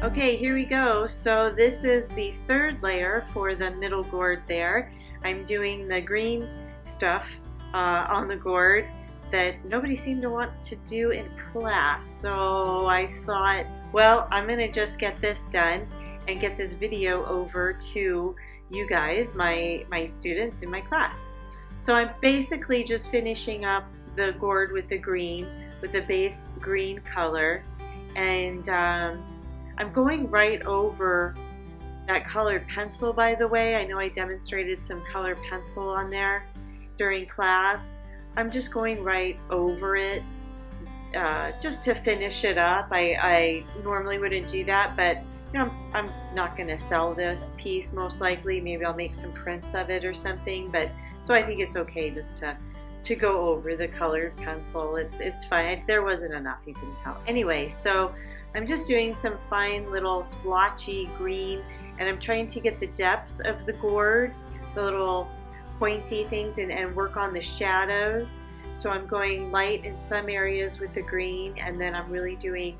Okay, here we go. So this is the third layer for the middle gourd there. I'm doing the green stuff on the gourd that nobody seemed to want to do in class. So I thought, well, I'm gonna just get this done and get this video over to you guys, my students in my class. So I'm basically just finishing up the gourd with the green, with the base green color, and I'm going right over that colored pencil, by the way. I know I demonstrated some colored pencil on there during class. I'm just going right over it just to finish it up. I normally wouldn't do that, but you know, I'm not going to sell this piece most likely. Maybe I'll make some prints of it or something, but so I think it's okay just to go over the colored pencil. It's fine. There wasn't enough, you can tell. Anyway, so I'm just doing some fine little splotchy green, and I'm trying to get the depth of the gourd, the little pointy things, and work on the shadows. So I'm going light in some areas with the green, and then I'm really doing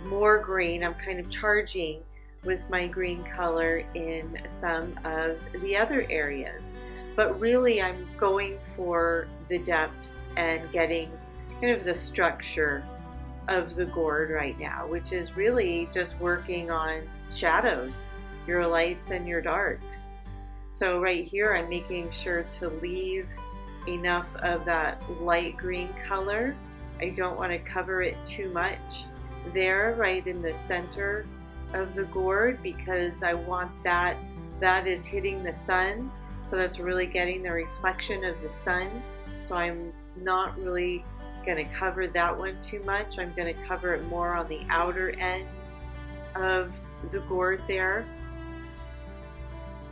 more green. I'm kind of charging with my green color in some of the other areas. But really I'm going for the depth and getting kind of the structure of the gourd right now, which is really just working on shadows, your lights and your darks. So right here I'm making sure to leave enough of that light green color. I don't want to cover it too much there right in the center of the gourd, because I want that is hitting the sun. So that's really getting the reflection of the sun. So I'm not really going to cover that one too much. I'm going to cover it more on the outer end of the gourd there.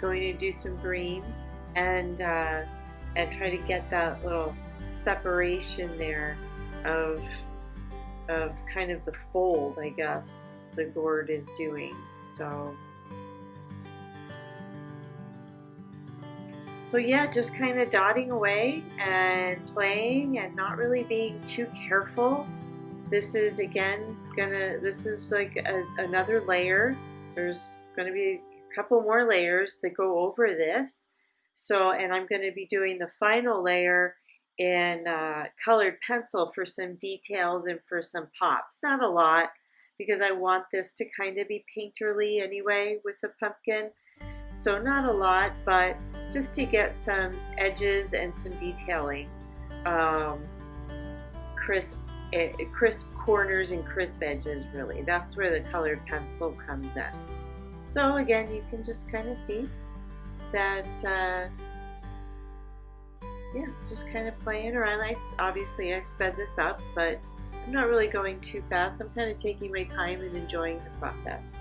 Going to do some green and try to get that little separation there of kind of the fold, I guess, the gourd is doing. So yeah, just kind of dotting away and playing and not really being too careful. This is again this is like another layer. There's gonna be a couple more layers that go over this. So, and I'm gonna be doing the final layer in colored pencil for some details and for some pops. Not a lot, because I want this to kind of be painterly anyway with the pumpkin. So not a lot, but just to get some edges and some detailing, crisp corners and crisp edges, really. That's where the colored pencil comes in. So again, you can just kind of see that, yeah, just kind of playing around. Obviously I sped this up, but I'm not really going too fast. I'm kind of taking my time and enjoying the process.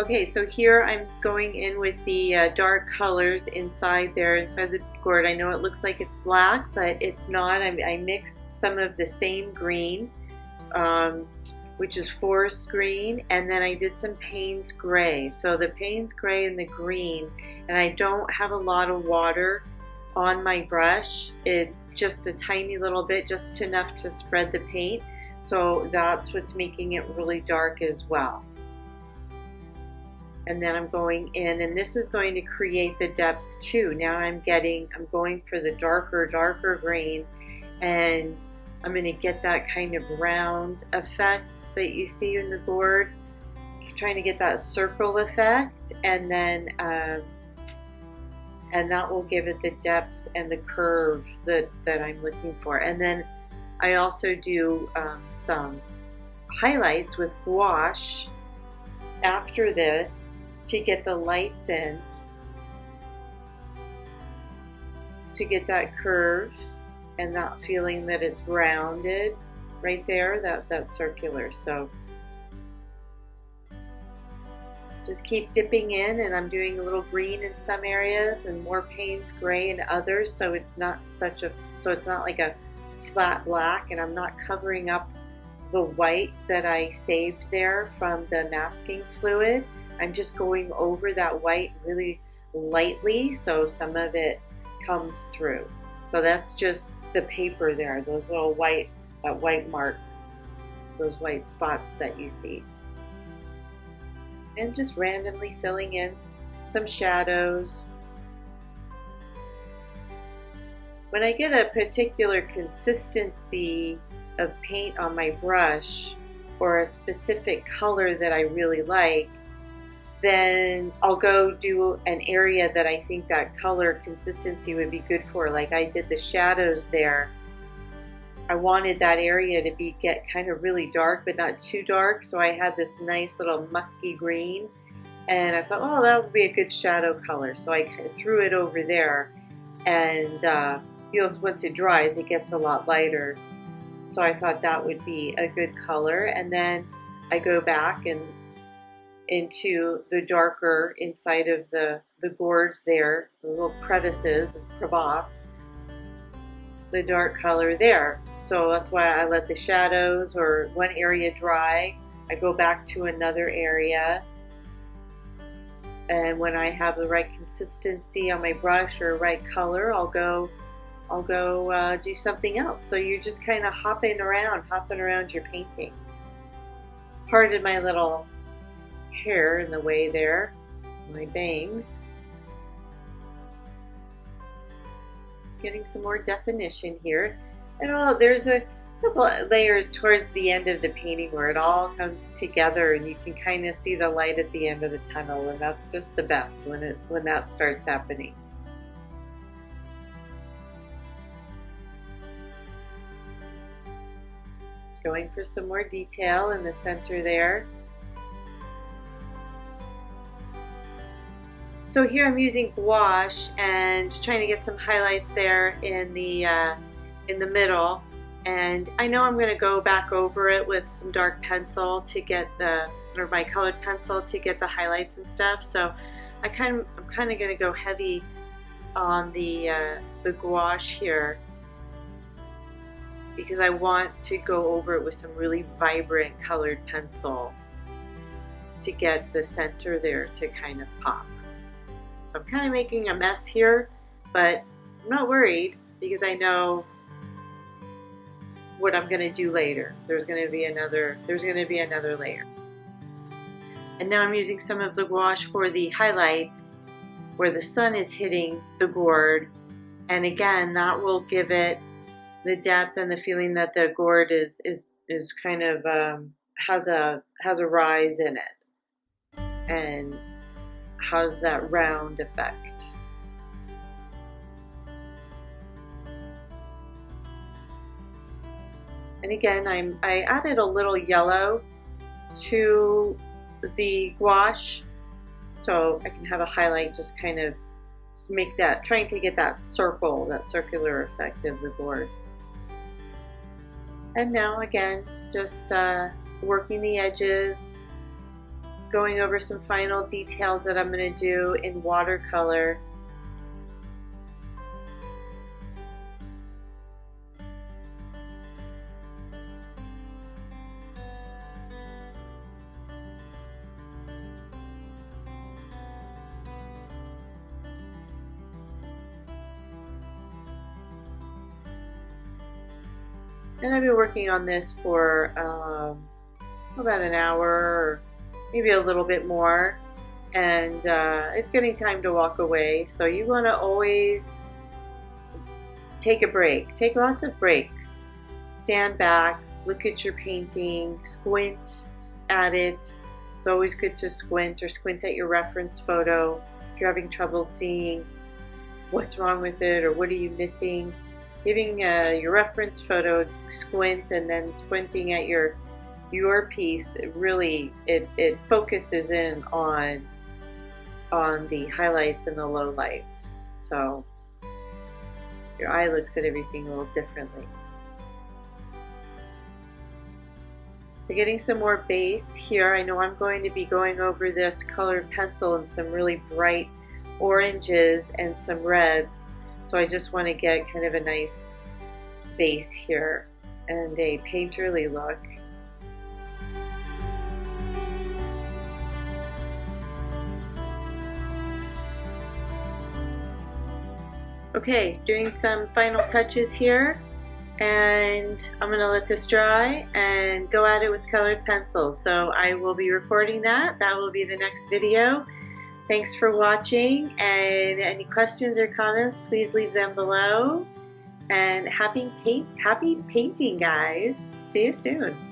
Okay, so here I'm going in with the dark colors inside there, inside the gourd. I know it looks like it's black, but it's not. I mixed some of the same green, which is forest green, and then I did some Payne's gray. So the Payne's gray and the green, and I don't have a lot of water on my brush. It's just a tiny little bit, just enough to spread the paint. So that's what's making it really dark as well. And then I'm going in, and this is going to create the depth too. Now I'm going for the darker green, and I'm going to get that kind of round effect that you see in the gourd. Trying to get that circle effect, and then and that will give it the depth and the curve that I'm looking for. And then I also do some highlights with gouache after this to get the lights in, to get that curve and that feeling that it's rounded right there, that circular. So just keep dipping in, and I'm doing a little green in some areas and more Payne's gray in others, so it's not like a flat black, and I'm not covering up the white that I saved there from the masking fluid. I'm just going over that white really lightly so some of it comes through. So that's just the paper there, those little that white mark, those white spots that you see. And just randomly filling in some shadows. When I get a particular consistency of paint on my brush or a specific color that I really like, then I'll go do an area that I think that color consistency would be good for. Like I did the shadows there. I wanted that area to get kind of really dark, but not too dark. So I had this nice little musky green, and I thought, oh, that would be a good shadow color. So I kind of threw it over there, and once it dries, it gets a lot lighter. So I thought that would be a good color. And then I go back and into the darker inside of the gourds there, the little crevices and crevasse, the dark color there. So that's why I let the shadows or one area dry. I go back to another area, and when I have the right consistency on my brush or right color, I'll go do something else. So you're just kind of hopping around your painting. Pardon my little hair in the way there, my bangs. Getting some more definition here. And there's a couple of layers towards the end of the painting where it all comes together and you can kind of see the light at the end of the tunnel, and that's just the best when that starts happening. Going for some more detail in the center there. So here I'm using gouache and just trying to get some highlights there in the middle, and I know I'm going to go back over it with some dark pencil to get my colored pencil to get the highlights and stuff. So I'm kind of going to go heavy on the gouache here because I want to go over it with some really vibrant colored pencil to get the center there to kind of pop. So I'm kind of making a mess here, but I'm not worried because I know what I'm going to do later. There's going to be another layer. And now I'm using some of the gouache for the highlights where the sun is hitting the gourd, and again that will give it the depth and the feeling that the gourd is kind of has a rise in it and has that round effect. And again, I added a little yellow to the gouache so I can have a highlight, just kind of make that, trying to get that circular effect of the gourd. And now again, just working the edges, going over some final details that I'm going to do in watercolor. And I've been working on this for about an hour, or maybe a little bit more, and it's getting time to walk away. So you want to always take a break. Take lots of breaks. Stand back, look at your painting, squint at it. It's always good to squint, or squint at your reference photo if you're having trouble seeing what's wrong with it or what are you missing. Giving your reference photo squint, and then squinting at your piece, it focuses in on the highlights and the lowlights. So your eye looks at everything a little differently. So getting some more base here. I know I'm going to be going over this colored pencil in some really bright oranges and some reds. So I just want to get kind of a nice base here and a painterly look. Okay, doing some final touches here, and I'm going to let this dry and go at it with colored pencils. So I will be recording that. That will be the next video. Thanks for watching, and any questions or comments, please leave them below. And happy painting, guys. See you soon.